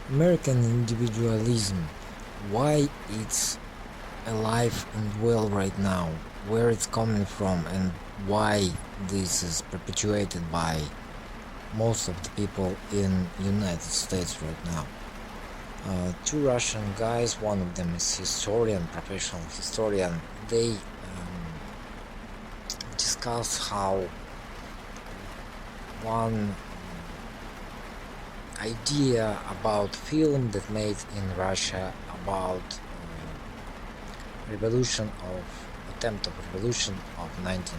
American individualism, why it's alive and well right now, where it's coming from, and why this is perpetuated by most of the people in United States right now. Two Russian guys, one of them is historian, professional historian, they discuss how one idea about film that made in Russia about revolution of attempt of revolution of 19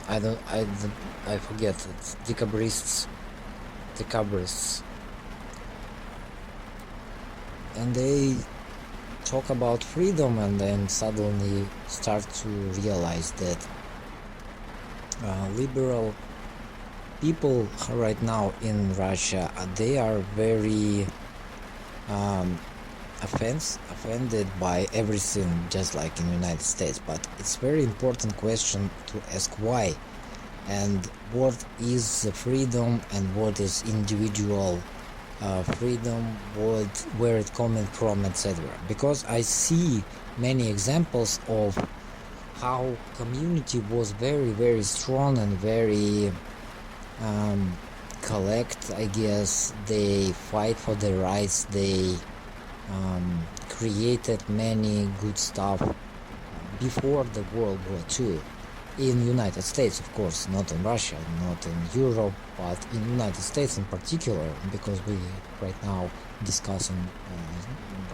I forget, it's decabrists, and they talk about freedom and then suddenly start to realize that liberal people right now in Russia, they are very offended by everything, just like in the United States. But it's very important question to ask why, and what is the freedom and what is individual freedom, where it coming from, etc. Because I see many examples of how community was very strong and very collect, I guess. They fight for their rights, they created many good stuff before the World War II in United States, of course, not in Russia, not in Europe, but in United States in particular, because we right now discussing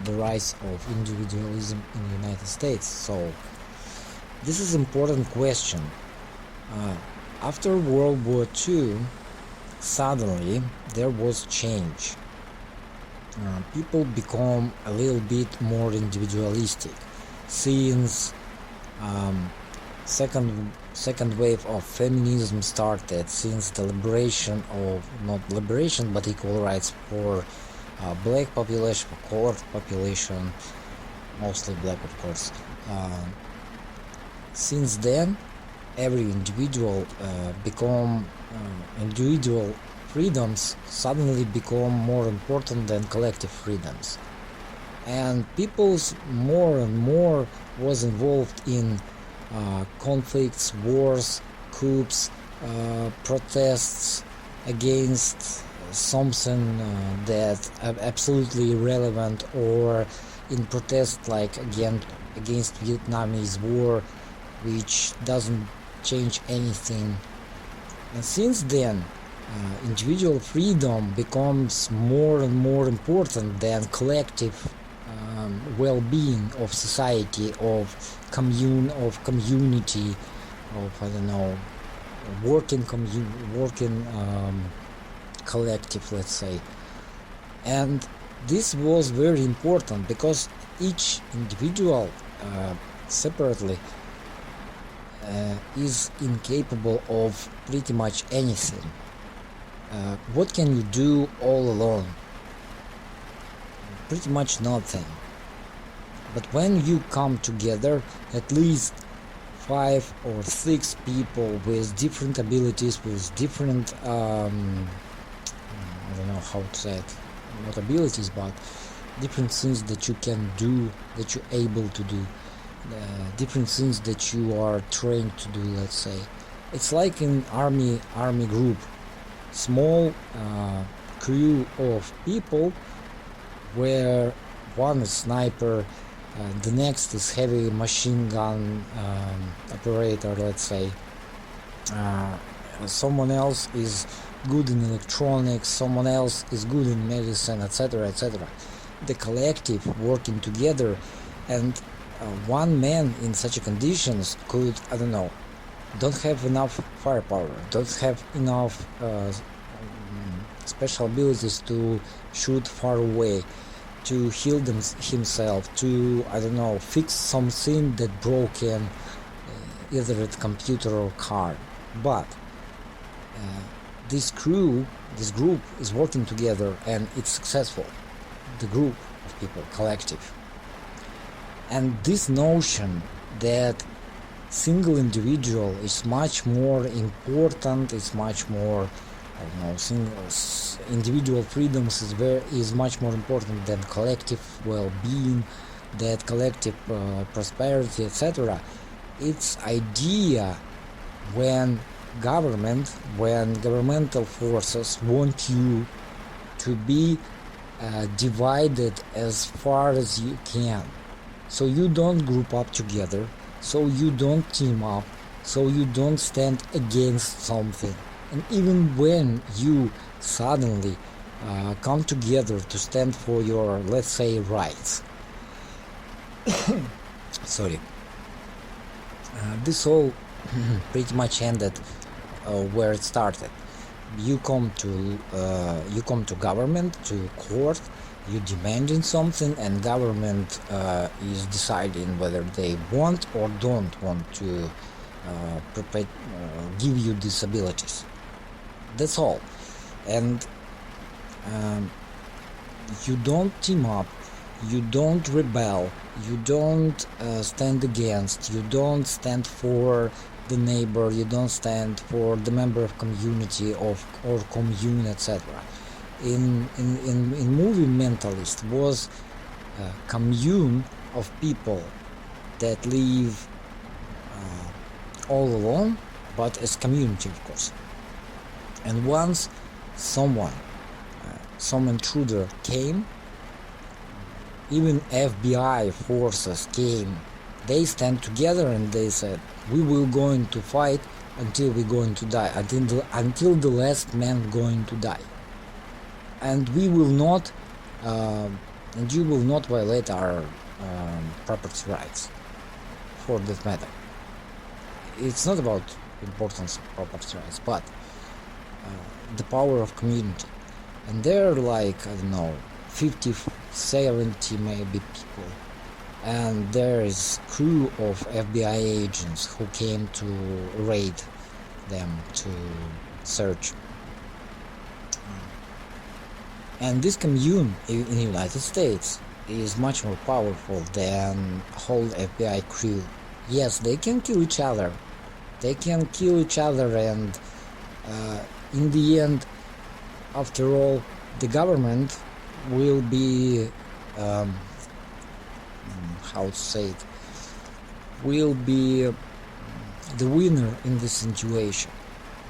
the rise of individualism in the United States. So this is important question. After World War II, suddenly there was change. People become a little bit more individualistic since second wave of feminism started, since the liberation of, not liberation, but equal rights for black population, for colored population, mostly black, of course. Since then, every individual individual freedoms suddenly become more important than collective freedoms, and people's more and more was involved in conflicts, wars, coups, protests against something that absolutely irrelevant, or in protest like against Vietnamese war, which doesn't change anything. And since then, individual freedom becomes more and more important than collective well-being of society, of community, of, I don't know, working collective, let's say. And this was very important because each individual separately is incapable of pretty much anything. What can you do all alone? Pretty much nothing. But when you come together, at least 5 or 6 people with different abilities, with different I don't know how to say it, not abilities, but different things that you can do, that you're able to do, different things that you are trained to do, let's say. It's like in army group, small crew of people, where one is sniper, the next is heavy machine gun operator, let's say, someone else is good in electronics, someone else is good in medicine, etc. The collective working together, and one man in such conditions could, I don't know, don't have enough firepower, don't have enough special abilities to shoot far away, to heal himself, to, I don't know, fix something that broken, either a computer or car. But this group is working together and it's successful. The group of people, collective. And this notion that single individual is much more important, is much more I don't know, individual freedoms is much more important than collective well-being, that collective prosperity, etc. It's idea when governmental forces want you to be divided as far as you can, so you don't group up together, so you don't team up, so you don't stand against something. And even when you suddenly come together to stand for your, let's say, rights, sorry, this all pretty much ended where it started. You come to government, to court, you demanding something, and government is deciding whether they want or don't want to give you disabilities. That's all. And you don't team up, you don't rebel, you don't stand against, you don't stand for the neighbor, you don't stand for the member of community or commune, etc. In movie Mentalist was a commune of people that live all alone, but as community, of course. And once some intruder came, even FBI forces came, they stand together and they said, we will going to fight until we're going to die, until the last man going to die. And we will not, and you will not violate our property rights, for that matter. It's not about importance of property rights, but the power of community. And there are like, I don't know, 50, 70 maybe people. And there is crew of FBI agents who came to raid them, to search. And this commune in the United States is much more powerful than whole FBI crew. Yes, they can kill each other. They can kill each other, and in the end, after all, the government will be, how to say it, will be the winner in this situation.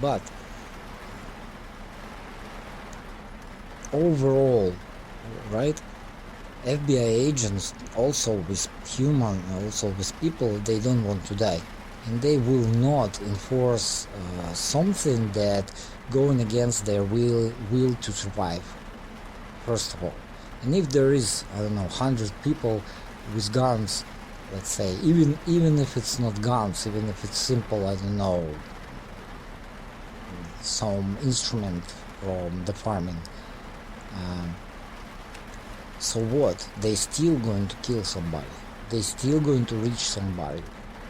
But overall, right, FBI agents, also with people, they don't want to die, and they will not enforce something that going against their will to survive, first of all. And if there is, I don't know, 100 people with guns, let's say, even if it's not guns, even if it's simple, I don't know, some instrument from the farming, so what? They still going to kill somebody. They still going to reach somebody.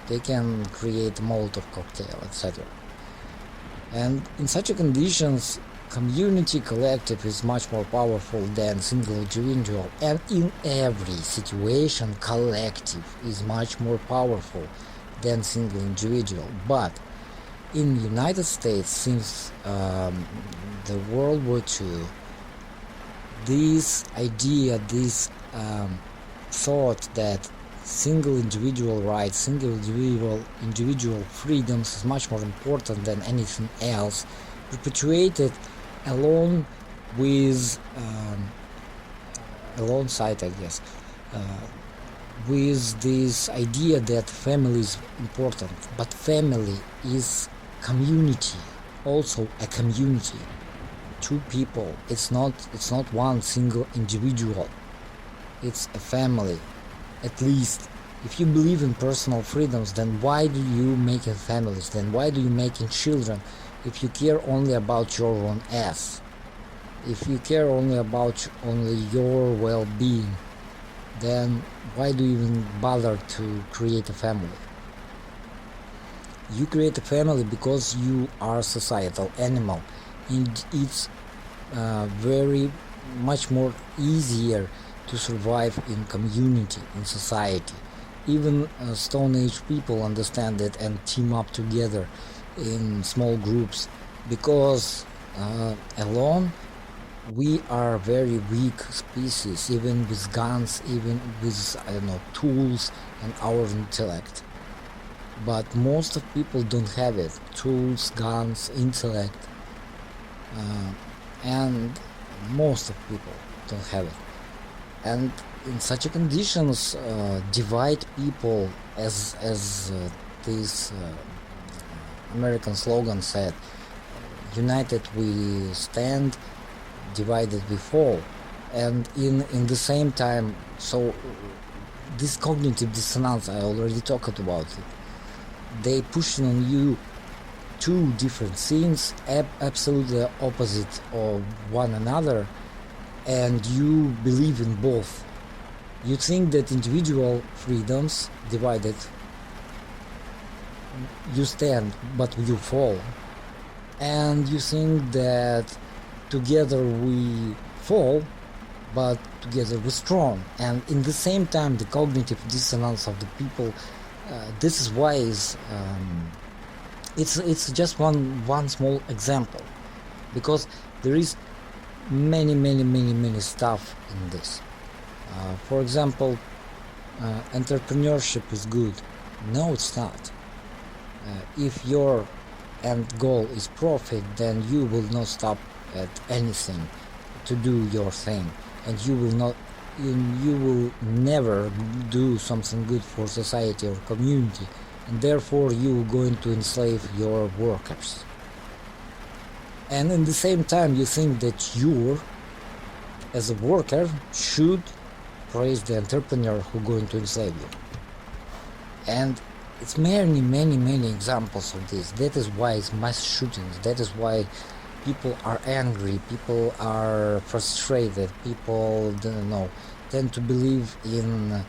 They can create a Molotov cocktail, etc. And in such a conditions, community collective is much more powerful than single individual. And in every situation, collective is much more powerful than single individual. But in the United States, since the World War II, this idea, this thought that single individual rights, single individual freedoms is much more important than anything else, perpetuated alongside, I guess, with this idea that family is important. But family is community, also a community. Two people. It's not one single individual. It's a family. At least, if you believe in personal freedoms, then why do you making families? Then why do you making children? If you care only about your own ass, if you care only about your well-being, then why do you even bother to create a family? You create a family because you are a societal animal, and it's very much more easier to survive in community, in society. Even Stone Age people understand it and team up together in small groups, because alone, we are a very weak species, even with guns, even with, I don't know, tools and our intellect. But most of people don't have it. Tools, guns, intellect, and most of people don't have it. And in such a conditions, divide people, as this American slogan said, united we stand, divided we fall. And in the same time, so this cognitive dissonance, I already talked about it, they pushing on you two different things, absolutely opposite of one another, and you believe in both. You think that individual freedoms divided, you stand but you fall, and you think that together we fall but together we're strong. And in the same time, the cognitive dissonance of the people, this is why it's just one small example, because there is many stuff in this. For example, entrepreneurship is good. No, it's not. If your end goal is profit, then you will not stop at anything to do your thing, and you will never do something good for society or community, and therefore you are going to enslave your workers. And in the same time, you think that you, as a worker, should praise the entrepreneur who is going to enslave you. And it's many examples of this. That is why it's mass shootings. That is why people are angry, people are frustrated, people, don't know, tend to believe in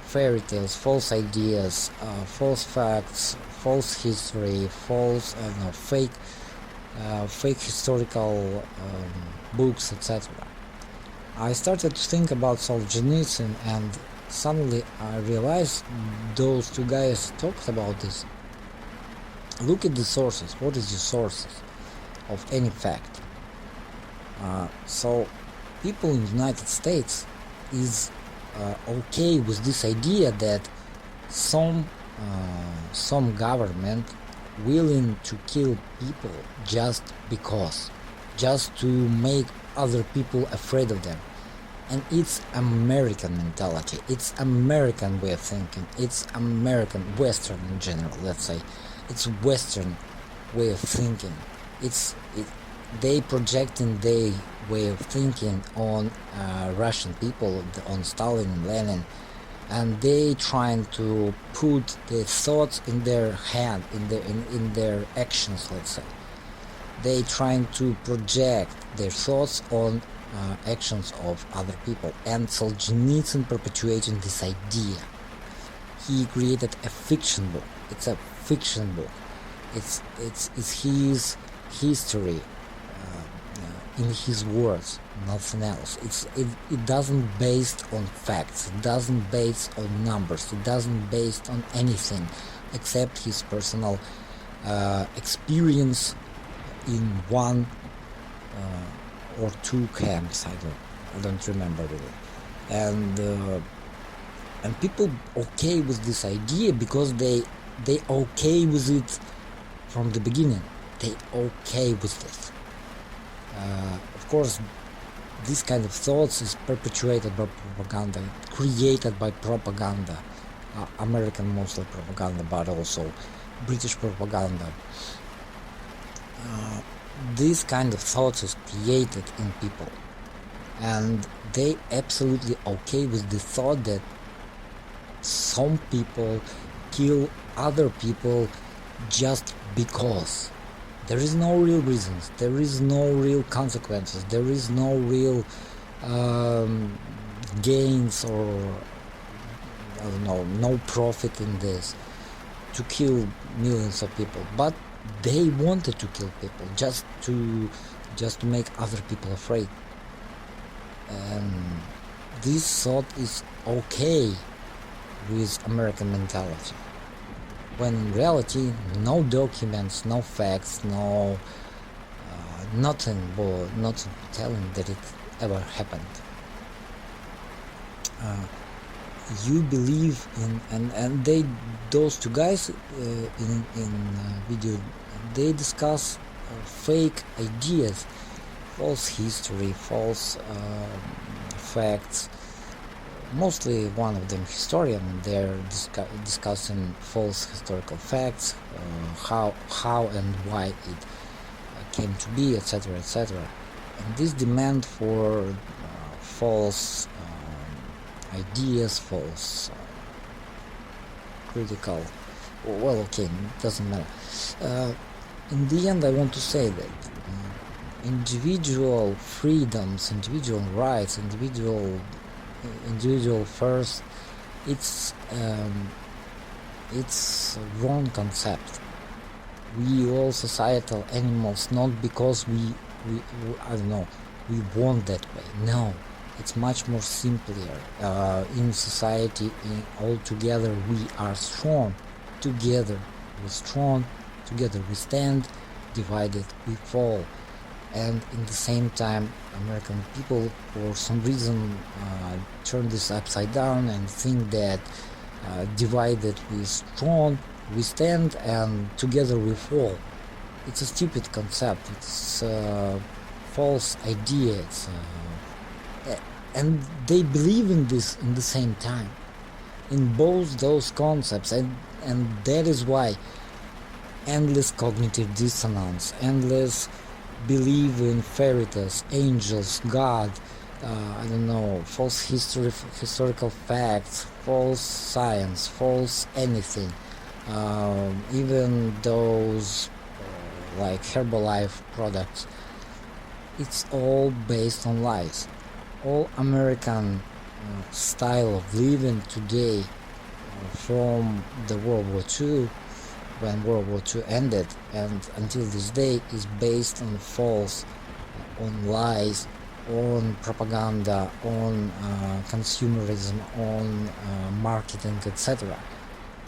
fairy tales, false ideas, false facts, false history, false, fake historical books, etc. I started to think about Solzhenitsyn, and suddenly I realized those two guys talked about this. Look at the sources. What is the sources of any fact? So people in the United States is okay with this idea that some government willing to kill people just because, just to make other people afraid of them. And it's American mentality, it's American way of thinking, it's American, Western in general, let's say. It's Western way of thinking. They projecting their way of thinking on Russian people, on Stalin and Lenin, and they trying to put their thoughts in their hand, in their actions, let's say. They trying to project their thoughts on actions of other people. And Solzhenitsyn perpetuating this idea. He created a fiction book. It's a fiction book. It's his history in his words, nothing else. It doesn't based on facts. It doesn't based on numbers. It doesn't based on anything except his personal experience in one or two camps. I don't remember really. And people okay with this idea because they okay with it from the beginning. They okay with this. Of course, this kind of thoughts is perpetuated by propaganda, created by propaganda, American mostly propaganda, but also British propaganda. This kind of thoughts is created in people, and they absolutely okay with the thought that some people kill other people just because. There is no real reasons, there is no real consequences, there is no real gains, or I don't know, no profit in this to kill millions of people. But they wanted to kill people just to make other people afraid. And this thought is okay with American mentality, when in reality no documents, no facts, nothing telling that it ever happened. You believe in, and those two guys in video, they discuss fake ideas, false history, false facts. Mostly one of them historian, they're discussing false historical facts, how and why it came to be, etc., etc. And this demand for false ideas, false critical, well, okay, it doesn't matter. In the end, I want to say that individual freedoms, individual rights, individual first, it's wrong concept. We all societal animals, not because we I don't know, we want that way. No, it's much more simpler. In society, all together we are strong. Together we're strong. Together we stand. Divided we fall. And in the same time, American people, for some reason, turn this upside down and think that divided we strong, we stand, and together we fall. It's a stupid concept. It's a false idea. And they believe in this in the same time, in both those concepts, and that is why endless cognitive dissonance, endless believe in fairy tales, angels, God, I don't know, false historical facts, false science, false anything, even those like Herbalife products. It's all based on lies. All American style of living today, from the World War II, when World War II ended, and until this day, is based on false, on lies, on propaganda, on consumerism, on marketing, etc.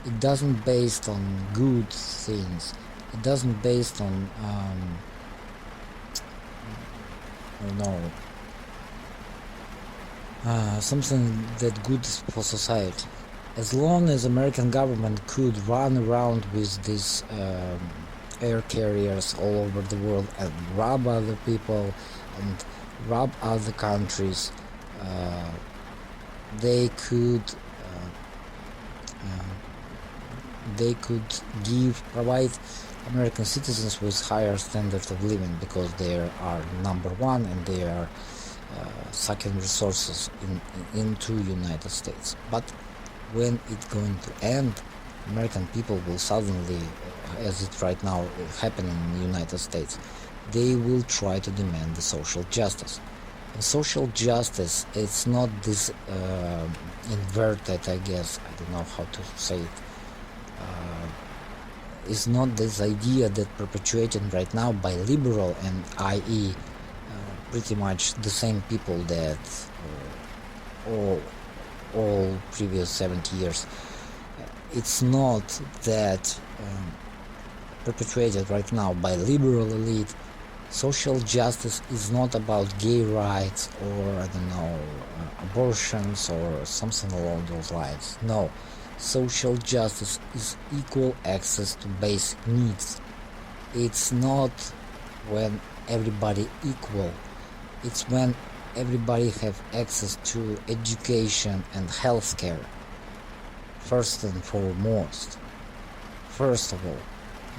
It doesn't based on good things. It doesn't based on something that good for society. As long as American government could run around with these air carriers all over the world and rob other people and rob other countries, they could provide American citizens with higher standards of living, because they are number one and they are sucking resources into United States. But when it's going to end, American people will suddenly, as it right now happening in the United States, they will try to demand the social justice. And social justice, it's not this inverted, I guess, I don't know how to say it, it's not this idea that perpetuated right now by liberal and i.e. Pretty much the same people that all previous 70 years. It's not that perpetuated right now by liberal elite. Social justice is not about gay rights or, I don't know, abortions or something along those lines. No, social justice is equal access to basic needs. It's not when everybody equal. It's when everybody have access to education and healthcare. First and foremost. First of all,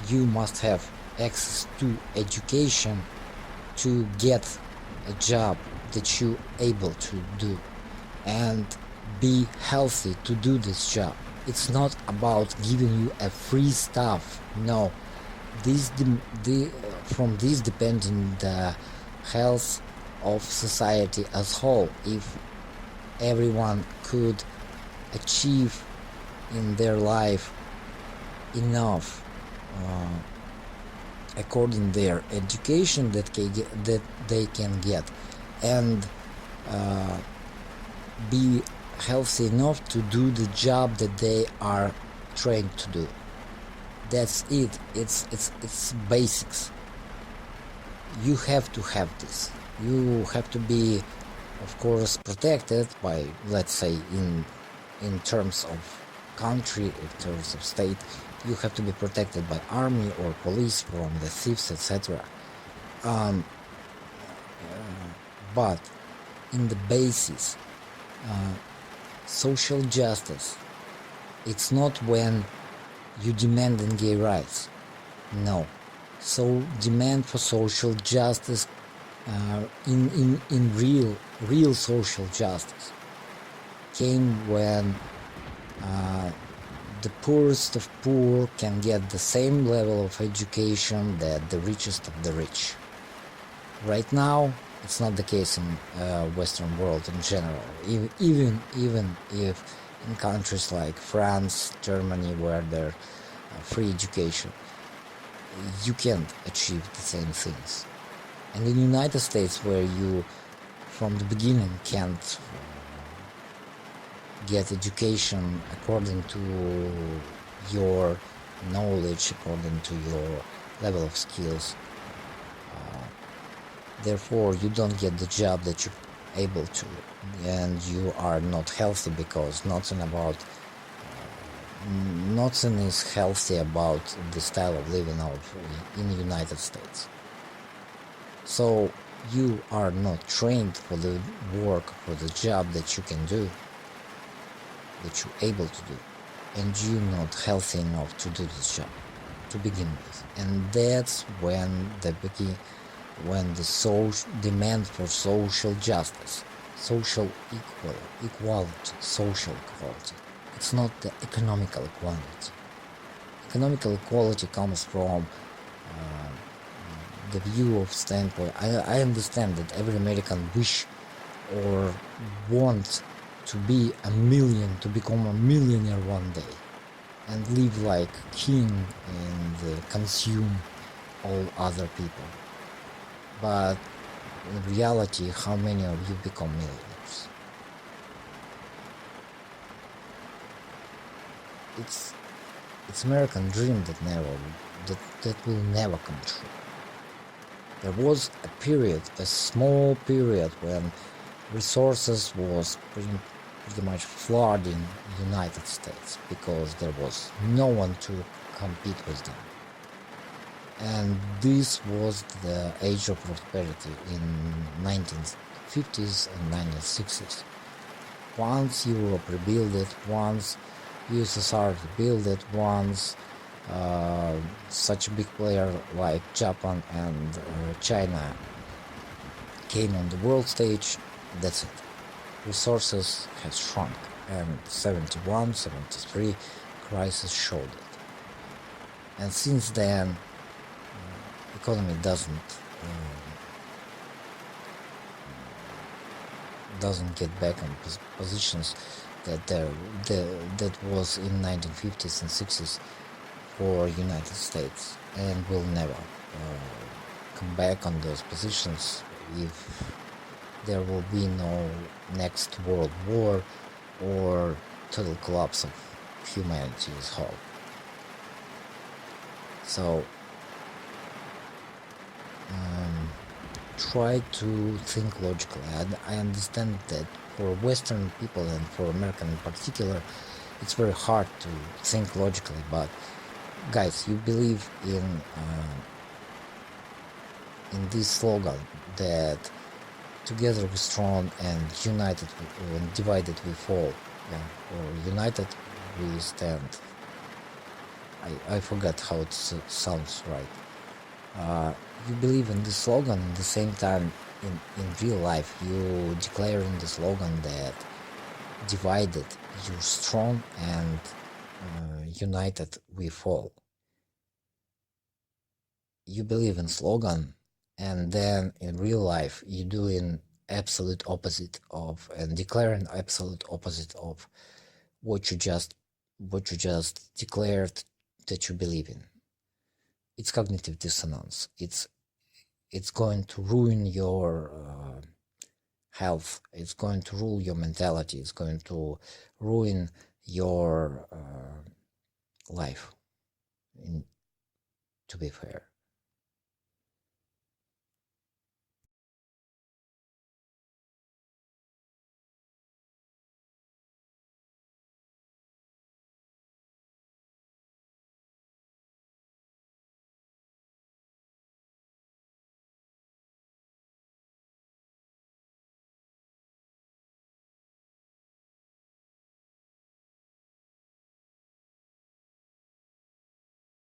you must have access to education to get a job that you're able to do and be healthy to do this job. It's not about giving you a free stuff. No, from this depending the health of society as whole. If everyone could achieve in their life enough according their education that they can get, and be healthy enough to do the job that they are trained to do. That's it. It's basics. you have to have this. You have to be, of course, protected by, let's say, in terms of country, in terms of state, you have to be protected by army or police from the thieves, etc. But in the basis, social justice, it's not when you demand in gay rights. No. So demand for social justice, in real social justice, came when the poorest of poor can get the same level of education that the richest of the rich. Right now, it's not the case in Western world in general. Even if in countries like France, Germany, where there's free education, you can't achieve the same things. And in the United States, where you from the beginning can't get education according to your knowledge, according to your level of skills, therefore you don't get the job that you're able to, and you are not healthy, because nothing is healthy about the style of living in the United States. So you are not trained for the work, for the job that you can do, that you're able to do, and you're not healthy enough to do this job to begin with. And that's when the demand for social justice, social equality, social equality. It's not the economical equality. Economical equality comes from the view of standpoint. I understand that every American wish or want to be to become a millionaire one day, and live like king and consume all other people. But in reality, how many of you become millionaires? It's American dream that will never come true. There was a period, a small period, when resources was pretty much flooding the United States, because there was no one to compete with them. And this was the age of prosperity in 1950s and 1960s. Once Europe rebuilt it, once USSR rebuilt it, once such a big player like Japan and China came on the world stage, that's it. Resources has shrunk, and 71, 73 crisis showed it. And since then, economy doesn't get back on positions that was in 1950s and 60s for United States, and will never come back on those positions if there will be no next world war or total collapse of humanity as whole. So try to think logically. I understand that for Western people, and for American in particular, it's very hard to think logically, but guys, you believe in this slogan that together we're strong and united and divided we fall, or united we stand. I forgot how it sounds right. You believe in this slogan, at the same time in real life you declaring the slogan that divided you're strong and united we fall. You believe in slogan, and then in real life you doing absolute opposite of, and declaring absolute opposite of what you just declared that you believe in. It's cognitive dissonance. It's going to ruin your health. It's going to ruin your mentality. It's going to ruin your life, to be fair.